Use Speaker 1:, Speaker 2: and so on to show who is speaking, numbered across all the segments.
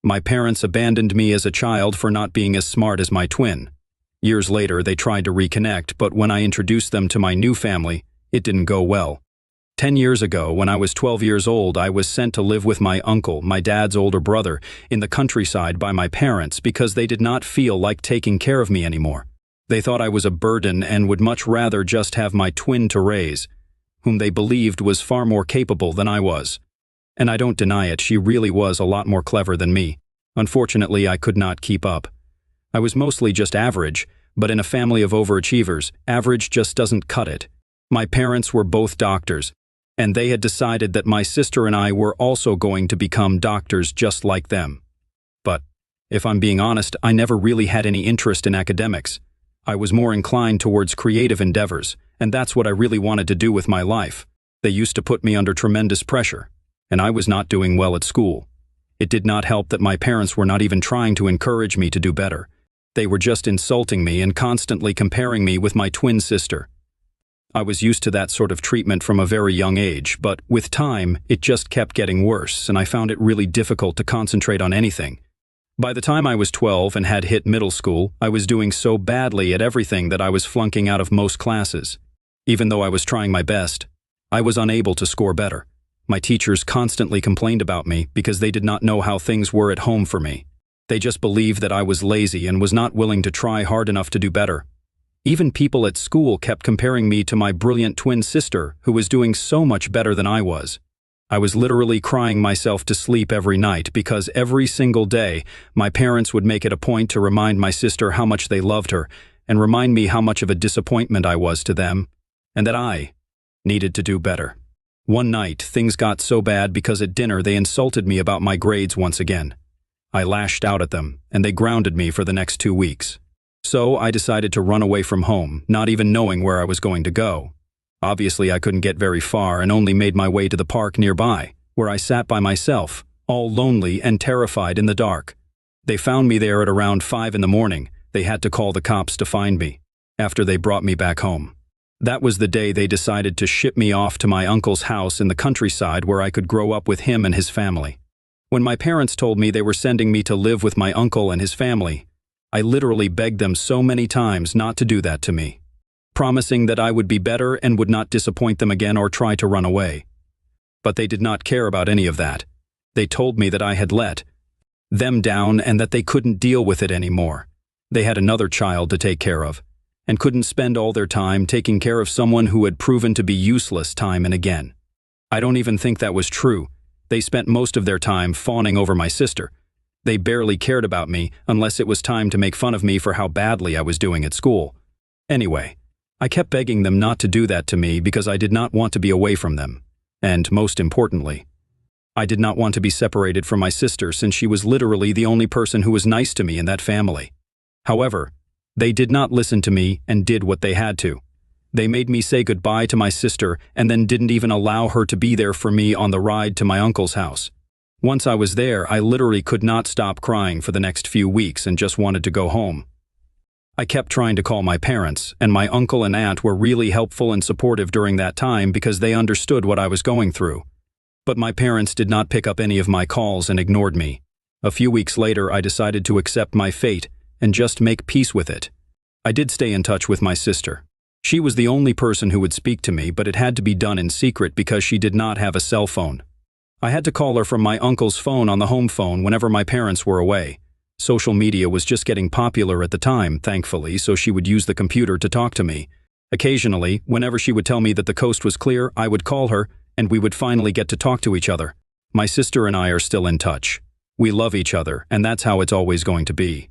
Speaker 1: My parents abandoned me as a child for not being as smart as my twin. Years later, they tried to reconnect, but when I introduced them to my new family, it didn't go well. 10 years ago, when I was 12 years old, I was sent to live with my uncle, my dad's older brother, in the countryside by my parents because they did not feel like taking care of me anymore. They thought I was a burden and would much rather just have my twin to raise, whom they believed was far more capable than I was. And I don't deny it, she really was a lot more clever than me. Unfortunately, I could not keep up. I was mostly just average, but in a family of overachievers, average just doesn't cut it. My parents were both doctors, and they had decided that my sister and I were also going to become doctors just like them. But, if I'm being honest, I never really had any interest in academics. I was more inclined towards creative endeavors, and that's what I really wanted to do with my life. They used to put me under tremendous pressure, and I was not doing well at school. It did not help that my parents were not even trying to encourage me to do better. They were just insulting me and constantly comparing me with my twin sister. I was used to that sort of treatment from a very young age, but with time, it just kept getting worse, and I found it really difficult to concentrate on anything. By the time I was 12 and had hit middle school, I was doing so badly at everything that I was flunking out of most classes. Even though I was trying my best, I was unable to score better. My teachers constantly complained about me because they did not know how things were at home for me. They just believed that I was lazy and was not willing to try hard enough to do better. Even people at school kept comparing me to my brilliant twin sister, who was doing so much better than I was. I was literally crying myself to sleep every night because every single day, my parents would make it a point to remind my sister how much they loved her and remind me how much of a disappointment I was to them, and that I needed to do better. One night, things got so bad because at dinner they insulted me about my grades once again. I lashed out at them, and they grounded me for the next 2 weeks. So I decided to run away from home, not even knowing where I was going to go. Obviously, I couldn't get very far and only made my way to the park nearby, where I sat by myself, all lonely and terrified in the dark. They found me there at around 5 in the morning. They had to call the cops to find me, after they brought me back home. That was the day they decided to ship me off to my uncle's house in the countryside where I could grow up with him and his family. When my parents told me they were sending me to live with my uncle and his family, I literally begged them so many times not to do that to me, promising that I would be better and would not disappoint them again or try to run away. But they did not care about any of that. They told me that I had let them down and that they couldn't deal with it anymore. They had another child to take care of, and couldn't spend all their time taking care of someone who had proven to be useless time and again. I don't even think that was true. They spent most of their time fawning over my sister. They barely cared about me unless it was time to make fun of me for how badly I was doing at school. Anyway, I kept begging them not to do that to me because I did not want to be away from them. And most importantly, I did not want to be separated from my sister since she was literally the only person who was nice to me in that family. However, they did not listen to me and did what they had to. They made me say goodbye to my sister and then didn't even allow her to be there for me on the ride to my uncle's house. Once I was there, I literally could not stop crying for the next few weeks and just wanted to go home. I kept trying to call my parents, and my uncle and aunt were really helpful and supportive during that time because they understood what I was going through. But my parents did not pick up any of my calls and ignored me. A few weeks later, I decided to accept my fate and just make peace with it. I did stay in touch with my sister. She was the only person who would speak to me, but it had to be done in secret because she did not have a cell phone. I had to call her from my uncle's phone on the home phone whenever my parents were away. Social media was just getting popular at the time, thankfully, so she would use the computer to talk to me. Occasionally, whenever she would tell me that the coast was clear, I would call her, and we would finally get to talk to each other. My sister and I are still in touch. We love each other, and that's how it's always going to be.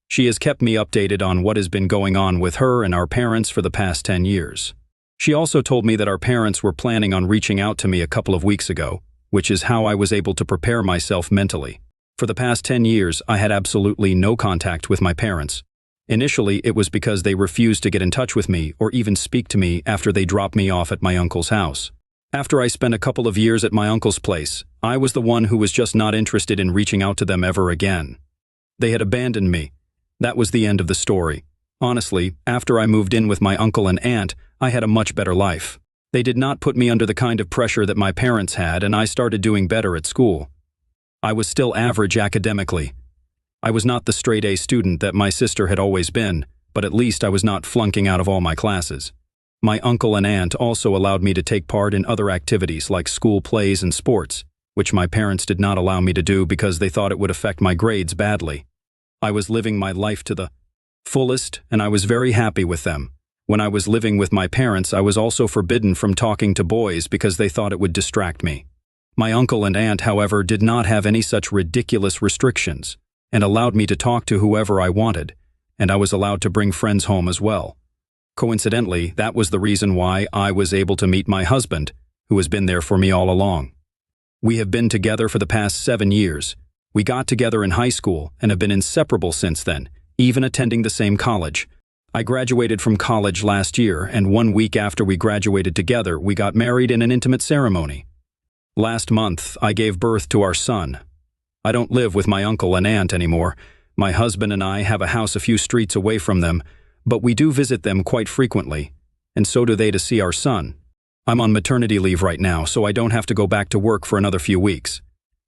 Speaker 1: She has kept me updated on what has been going on with her and our parents for the past 10 years. She also told me that our parents were planning on reaching out to me a couple of weeks ago, which is how I was able to prepare myself mentally. For the past 10 years, I had absolutely no contact with my parents. Initially, it was because they refused to get in touch with me or even speak to me after they dropped me off at my uncle's house. After I spent a couple of years at my uncle's place, I was the one who was just not interested in reaching out to them ever again. They had abandoned me. That was the end of the story. Honestly, after I moved in with my uncle and aunt, I had a much better life. They did not put me under the kind of pressure that my parents had, and I started doing better at school. I was still average academically. I was not the straight-A student that my sister had always been, but at least I was not flunking out of all my classes. My uncle and aunt also allowed me to take part in other activities like school plays and sports, which my parents did not allow me to do because they thought it would affect my grades badly. I was living my life to the fullest, and I was very happy with them. When I was living with my parents, I was also forbidden from talking to boys because they thought it would distract me. My uncle and aunt, however, did not have any such ridiculous restrictions and allowed me to talk to whoever I wanted, and I was allowed to bring friends home as well. Coincidentally, that was the reason why I was able to meet my husband, who has been there for me all along. We have been together for the past 7 years. We got together in high school and have been inseparable since then, even attending the same college. I graduated from college last year, and 1 week after we graduated together, we got married in an intimate ceremony. Last month, I gave birth to our son. I don't live with my uncle and aunt anymore. My husband and I have a house a few streets away from them, but we do visit them quite frequently, and so do they to see our son. I'm on maternity leave right now, so I don't have to go back to work for another few weeks.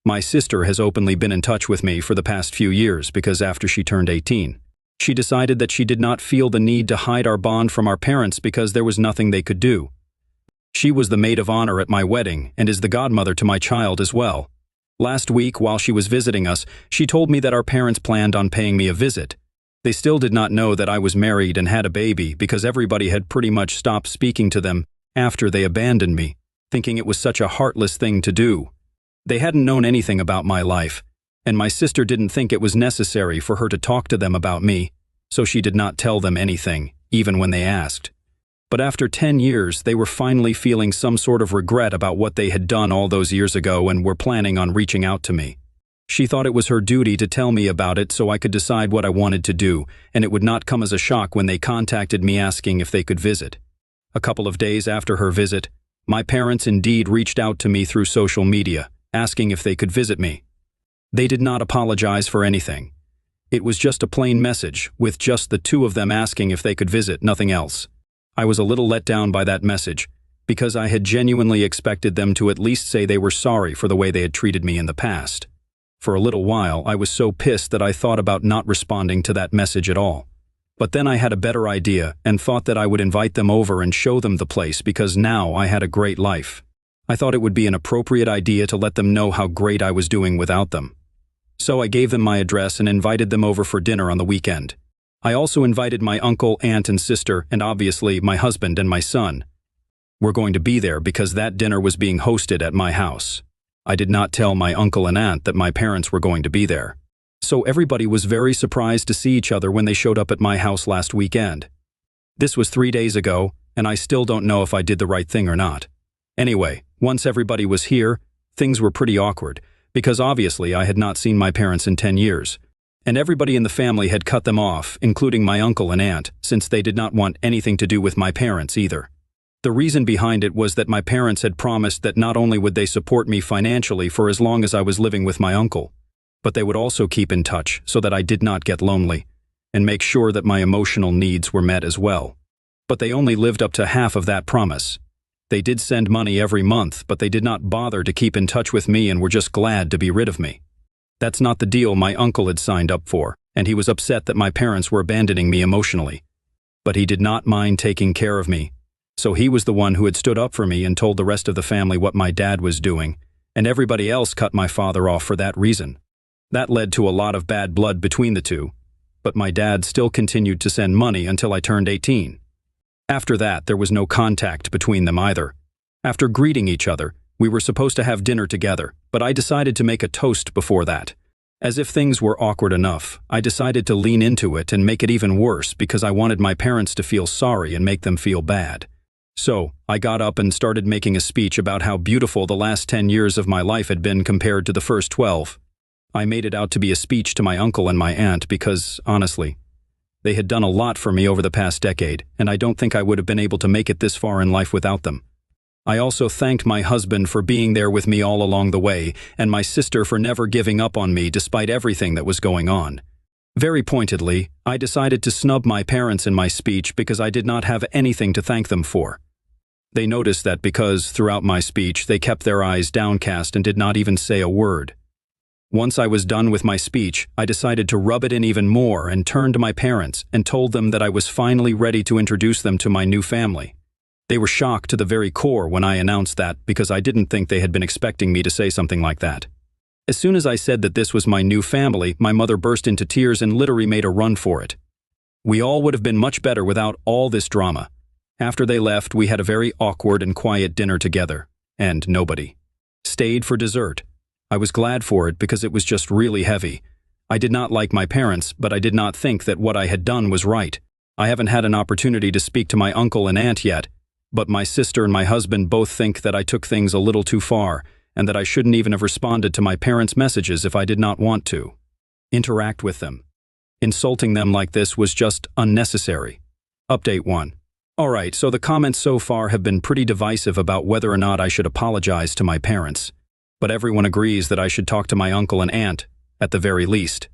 Speaker 1: My sister has openly been in touch with me for the past few years because after she turned 18, she decided that she did not feel the need to hide our bond from our parents because there was nothing they could do. She was the maid of honor at my wedding and is the godmother to my child as well. Last week, while she was visiting us, she told me that our parents planned on paying me a visit. They still did not know that I was married and had a baby because everybody had pretty much stopped speaking to them after they abandoned me, thinking it was such a heartless thing to do. They hadn't known anything about my life, and my sister didn't think it was necessary for her to talk to them about me, so she did not tell them anything, even when they asked. But after 10 years, they were finally feeling some sort of regret about what they had done all those years ago and were planning on reaching out to me. She thought it was her duty to tell me about it so I could decide what I wanted to do, and it would not come as a shock when they contacted me asking if they could visit. A couple of days after her visit, my parents indeed reached out to me through social media, asking if they could visit me. They did not apologize for anything. It was just a plain message, with just the two of them asking if they could visit, nothing else. I was a little let down by that message, because I had genuinely expected them to at least say they were sorry for the way they had treated me in the past. For a little while, I was so pissed that I thought about not responding to that message at all. But then I had a better idea and thought that I would invite them over and show them the place because now I had a great life. I thought it would be an appropriate idea to let them know how great I was doing without them. So I gave them my address and invited them over for dinner on the weekend. I also invited my uncle, aunt, and sister, and obviously my husband and my son. We're going to be there because that dinner was being hosted at my house. I did not tell my uncle and aunt that my parents were going to be there. So everybody was very surprised to see each other when they showed up at my house last weekend. This was 3 days ago, and I still don't know if I did the right thing or not. Anyway, once everybody was here, things were pretty awkward, because obviously I had not seen my parents in 10 years. And everybody in the family had cut them off, including my uncle and aunt, since they did not want anything to do with my parents either. The reason behind it was that my parents had promised that not only would they support me financially for as long as I was living with my uncle, but they would also keep in touch so that I did not get lonely, and make sure that my emotional needs were met as well. But they only lived up to half of that promise. They did send money every month, but they did not bother to keep in touch with me and were just glad to be rid of me. That's not the deal my uncle had signed up for, and he was upset that my parents were abandoning me emotionally. But he did not mind taking care of me, so he was the one who had stood up for me and told the rest of the family what my dad was doing, and everybody else cut my father off for that reason. That led to a lot of bad blood between the two, but my dad still continued to send money until I turned 18. After that, there was no contact between them either. After greeting each other, we were supposed to have dinner together, but I decided to make a toast before that. As if things were awkward enough, I decided to lean into it and make it even worse because I wanted my parents to feel sorry and make them feel bad. So, I got up and started making a speech about how beautiful the last 10 years of my life had been compared to the first 12. I made it out to be a speech to my uncle and my aunt because, honestly, they had done a lot for me over the past decade, and I don't think I would have been able to make it this far in life without them. I also thanked my husband for being there with me all along the way, and my sister for never giving up on me despite everything that was going on. Very pointedly, I decided to snub my parents in my speech because I did not have anything to thank them for. They noticed that because, throughout my speech, they kept their eyes downcast and did not even say a word. Once I was done with my speech, I decided to rub it in even more and turned to my parents and told them that I was finally ready to introduce them to my new family. They were shocked to the very core when I announced that because I didn't think they had been expecting me to say something like that. As soon as I said that this was my new family, my mother burst into tears and literally made a run for it. We all would have been much better without all this drama. After they left, we had a very awkward and quiet dinner together, and nobody stayed for dessert. I was glad for it because it was just really heavy. I did not like my parents, but I did not think that what I had done was right. I haven't had an opportunity to speak to my uncle and aunt yet, but my sister and my husband both think that I took things a little too far, and that I shouldn't even have responded to my parents' messages if I did not want to interact with them. Insulting them like this was just unnecessary. Update 1. Alright, so the comments so far have been pretty divisive about whether or not I should apologize to my parents. But everyone agrees that I should talk to my uncle and aunt, at the very least.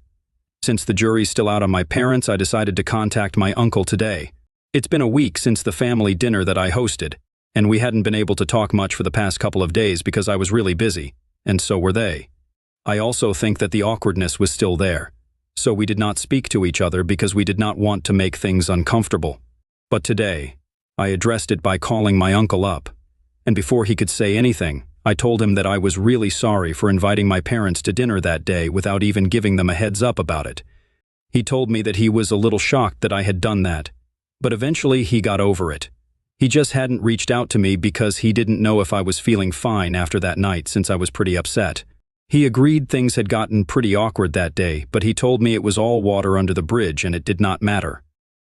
Speaker 1: Since the jury's still out on my parents, I decided to contact my uncle today. It's been a week since the family dinner that I hosted, and we hadn't been able to talk much for the past couple of days because I was really busy, and so were they. I also think that the awkwardness was still there, so we did not speak to each other because we did not want to make things uncomfortable. But today, I addressed it by calling my uncle up, and before he could say anything, I told him that I was really sorry for inviting my parents to dinner that day without even giving them a heads up about it. He told me that he was a little shocked that I had done that, but eventually he got over it. He just hadn't reached out to me because he didn't know if I was feeling fine after that night since I was pretty upset. He agreed things had gotten pretty awkward that day, but he told me it was all water under the bridge and it did not matter.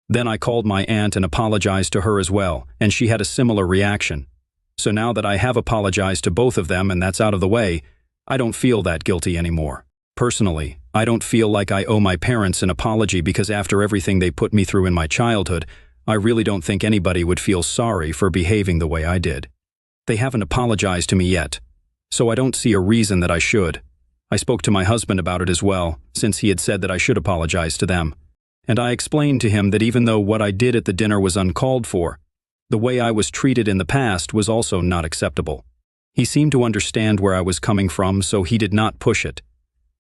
Speaker 1: Then I called my aunt and apologized to her as well, and she had a similar reaction. So now that I have apologized to both of them and that's out of the way, I don't feel that guilty anymore. Personally, I don't feel like I owe my parents an apology because after everything they put me through in my childhood, I really don't think anybody would feel sorry for behaving the way I did. They haven't apologized to me yet, so I don't see a reason that I should. I spoke to my husband about it as well, since he had said that I should apologize to them. And I explained to him that even though what I did at the dinner was uncalled for, the way I was treated in the past was also not acceptable. He seemed to understand where I was coming from, so he did not push it.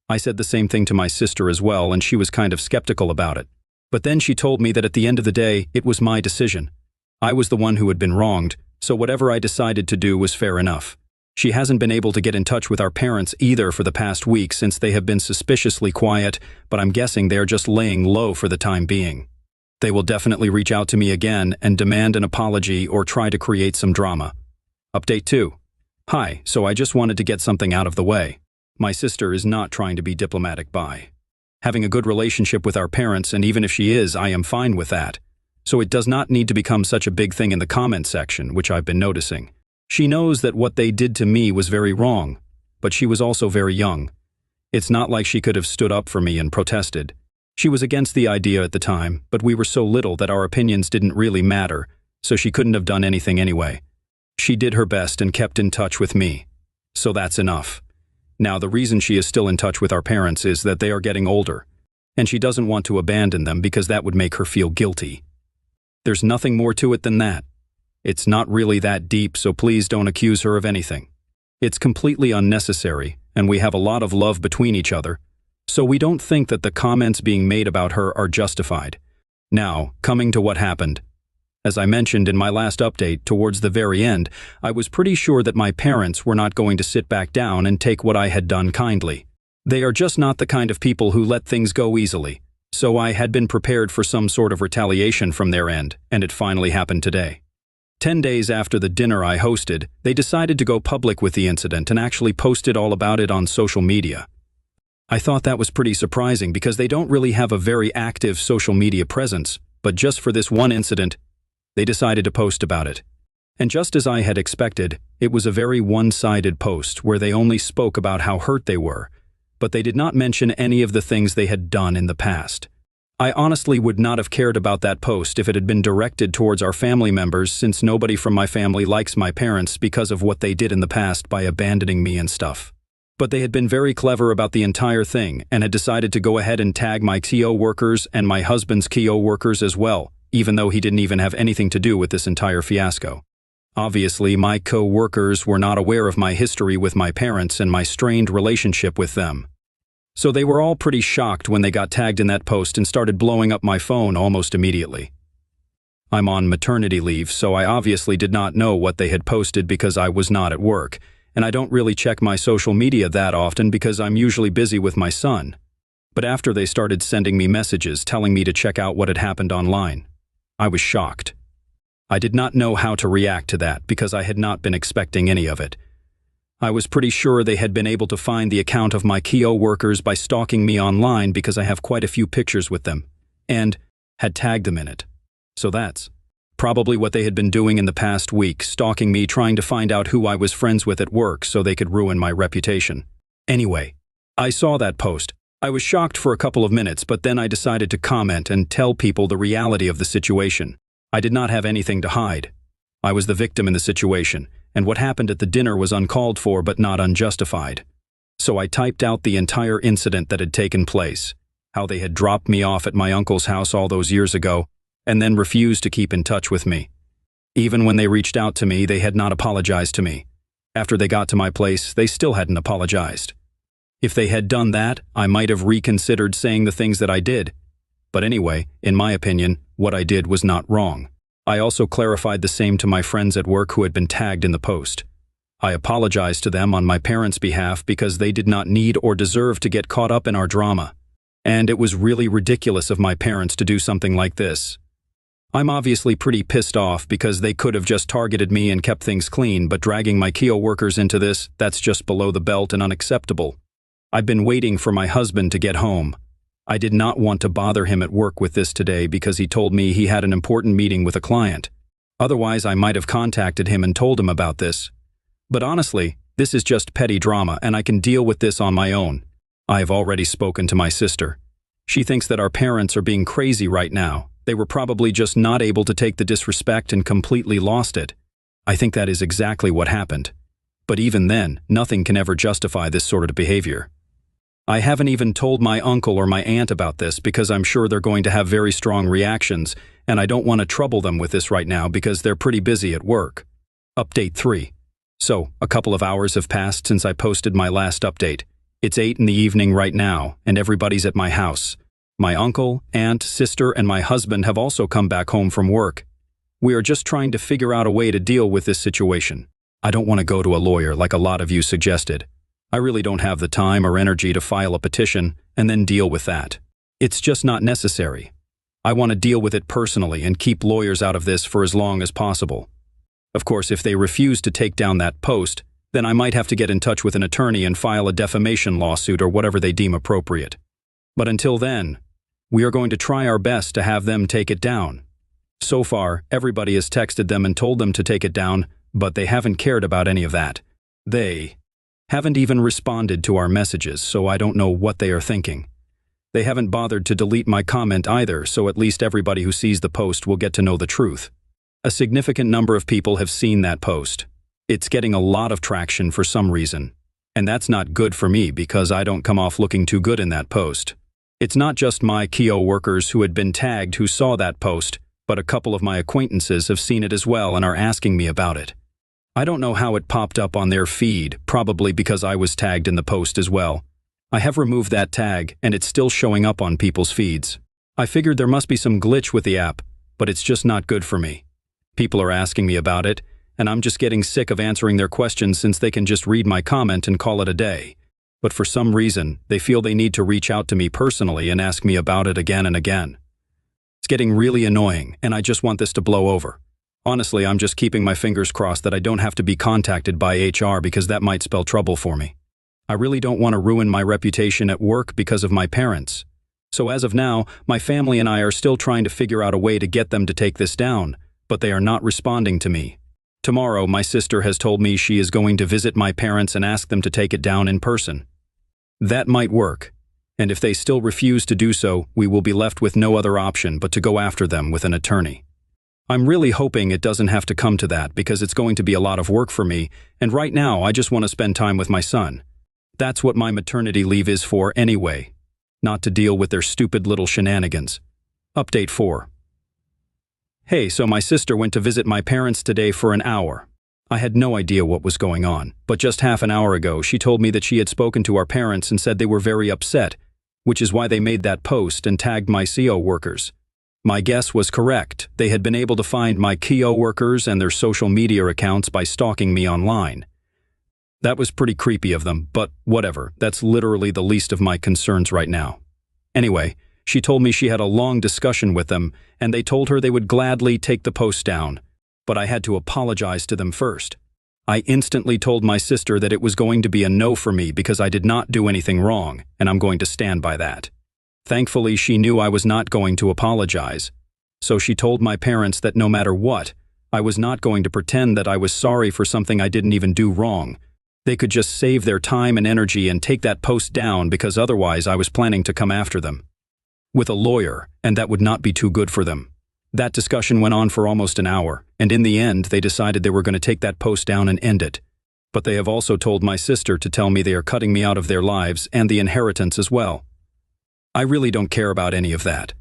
Speaker 1: I said the same thing to my sister as well, and she was kind of skeptical about it. But then she told me that at the end of the day, it was my decision. I was the one who had been wronged, so whatever I decided to do was fair enough. She hasn't been able to get in touch with our parents either for the past week since they have been suspiciously quiet, but I'm guessing they're just laying low for the time being. They will definitely reach out to me again and demand an apology or try to create some drama. Update 2. Hi, so I just wanted to get something out of the way. My sister is not trying to be diplomatic by having a good relationship with our parents, and even if she is, I am fine with that. So it does not need to become such a big thing in the comment section, which I've been noticing. She knows that what they did to me was very wrong, but she was also very young. It's not like she could have stood up for me and protested. She was against the idea at the time, but we were so little that our opinions didn't really matter, so she couldn't have done anything anyway. She did her best and kept in touch with me. So that's enough. Now, the reason she is still in touch with our parents is that they are getting older, and she doesn't want to abandon them because that would make her feel guilty. There's nothing more to it than that. It's not really that deep, so please don't accuse her of anything. It's completely unnecessary, and we have a lot of love between each other, so we don't think that the comments being made about her are justified. Now, coming to what happened. As I mentioned in my last update, towards the very end, I was pretty sure that my parents were not going to sit back down and take what I had done kindly. They are just not the kind of people who let things go easily, so I had been prepared for some sort of retaliation from their end, and it finally happened today. 10 days after the dinner I hosted, they decided to go public with the incident and actually posted all about it on social media. I thought that was pretty surprising because they don't really have a very active social media presence, but just for this one incident, they decided to post about it. And just as I had expected, it was a very one-sided post where they only spoke about how hurt they were, but they did not mention any of the things they had done in the past. I honestly would not have cared about that post if it had been directed towards our family members, since nobody from my family likes my parents because of what they did in the past by abandoning me and stuff. But they had been very clever about the entire thing and had decided to go ahead and tag my co-workers and my husband's co-workers as well, even though he didn't even have anything to do with this entire fiasco. Obviously, my co-workers were not aware of my history with my parents and my strained relationship with them. So they were all pretty shocked when they got tagged in that post and started blowing up my phone almost immediately. I'm on maternity leave, so I obviously did not know what they had posted because I was not at work, and I don't really check my social media that often because I'm usually busy with my son. But after they started sending me messages telling me to check out what had happened online, I was shocked. I did not know how to react to that because I had not been expecting any of it. I was pretty sure they had been able to find the account of my Kio workers by stalking me online because I have quite a few pictures with them, and had tagged them in it. So that's probably what they had been doing in the past week, stalking me, trying to find out who I was friends with at work so they could ruin my reputation. Anyway, I saw that post. I was shocked for a couple of minutes, but then I decided to comment and tell people the reality of the situation. I did not have anything to hide. I was the victim in the situation, and what happened at the dinner was uncalled for but not unjustified. So I typed out the entire incident that had taken place, how they had dropped me off at my uncle's house all those years ago, and then refused to keep in touch with me. Even when they reached out to me, they had not apologized to me. After they got to my place, they still hadn't apologized. If they had done that, I might have reconsidered saying the things that I did. But anyway, in my opinion, what I did was not wrong. I also clarified the same to my friends at work who had been tagged in the post. I apologized to them on my parents' behalf because they did not need or deserve to get caught up in our drama. And it was really ridiculous of my parents to do something like this. I'm obviously pretty pissed off because they could have just targeted me and kept things clean, but dragging my Kio workers into this, that's just below the belt and unacceptable. I've been waiting for my husband to get home. I did not want to bother him at work with this today because he told me he had an important meeting with a client. Otherwise, I might have contacted him and told him about this. But honestly, this is just petty drama and I can deal with this on my own. I have already spoken to my sister. She thinks that our parents are being crazy right now. They were probably just not able to take the disrespect and completely lost it. I think that is exactly what happened. But even then, nothing can ever justify this sort of behavior. I haven't even told my uncle or my aunt about this because I'm sure they're going to have very strong reactions, and I don't want to trouble them with this right now because they're pretty busy at work. Update 3. So, a couple of hours have passed since I posted my last update. It's 8 in the evening right now, and everybody's at my house. My uncle, aunt, sister, and my husband have also come back home from work. We are just trying to figure out a way to deal with this situation. I don't want to go to a lawyer like a lot of you suggested. I really don't have the time or energy to file a petition and then deal with that. It's just not necessary. I want to deal with it personally and keep lawyers out of this for as long as possible. Of course, if they refuse to take down that post, then I might have to get in touch with an attorney and file a defamation lawsuit or whatever they deem appropriate. But until then, we are going to try our best to have them take it down. So far, everybody has texted them and told them to take it down, but they haven't cared about any of that. They haven't even responded to our messages, so I don't know what they are thinking. They haven't bothered to delete my comment either, so at least everybody who sees the post will get to know the truth. A significant number of people have seen that post. It's getting a lot of traction for some reason. And that's not good for me because I don't come off looking too good in that post. It's not just my Kio workers who had been tagged who saw that post, but a couple of my acquaintances have seen it as well and are asking me about it. I don't know how it popped up on their feed, probably because I was tagged in the post as well. I have removed that tag and it's still showing up on people's feeds. I figured there must be some glitch with the app, but it's just not good for me. People are asking me about it, and I'm just getting sick of answering their questions since they can just read my comment and call it a day. But for some reason, they feel they need to reach out to me personally and ask me about it again and again. It's getting really annoying, and I just want this to blow over. Honestly, I'm just keeping my fingers crossed that I don't have to be contacted by HR because that might spell trouble for me. I really don't want to ruin my reputation at work because of my parents. So as of now, my family and I are still trying to figure out a way to get them to take this down, but they are not responding to me. Tomorrow, my sister has told me she is going to visit my parents and ask them to take it down in person. That might work, and if they still refuse to do so, we will be left with no other option but to go after them with an attorney. I'm really hoping it doesn't have to come to that because it's going to be a lot of work for me, and right now I just want to spend time with my son. That's what my maternity leave is for anyway, not to deal with their stupid little shenanigans. Update 4. Hey, so my sister went to visit my parents today for an hour. I had no idea what was going on, but just half an hour ago she told me that she had spoken to our parents and said they were very upset, which is why they made that post and tagged my CO workers. My guess was correct. They had been able to find my KO workers and their social media accounts by stalking me online. That was pretty creepy of them, but whatever, that's literally the least of my concerns right now. Anyway, she told me she had a long discussion with them, and they told her they would gladly take the post down, but I had to apologize to them first. I instantly told my sister that it was going to be a no for me because I did not do anything wrong, and I'm going to stand by that. Thankfully, she knew I was not going to apologize, so she told my parents that no matter what, I was not going to pretend that I was sorry for something I didn't even do wrong. They could just save their time and energy and take that post down because otherwise I was planning to come after them with a lawyer, and that would not be too good for them. That discussion went on for almost an hour, and in the end they decided they were going to take that post down and end it. But they have also told my sister to tell me they are cutting me out of their lives and the inheritance as well. I really don't care about any of that.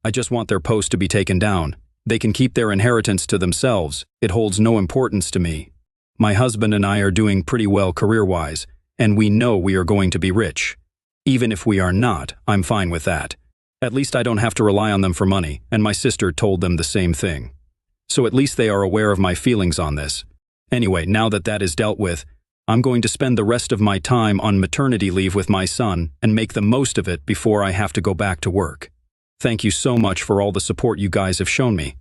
Speaker 1: I just want their post to be taken down. They can keep their inheritance to themselves. It holds no importance to me. My husband and I are doing pretty well career-wise, and we know we are going to be rich. Even if we are not, I'm fine with that. At least I don't have to rely on them for money, and my sister told them the same thing. So at least they are aware of my feelings on this. Anyway, now that that is dealt with, I'm going to spend the rest of my time on maternity leave with my son and make the most of it before I have to go back to work. Thank you so much for all the support you guys have shown me.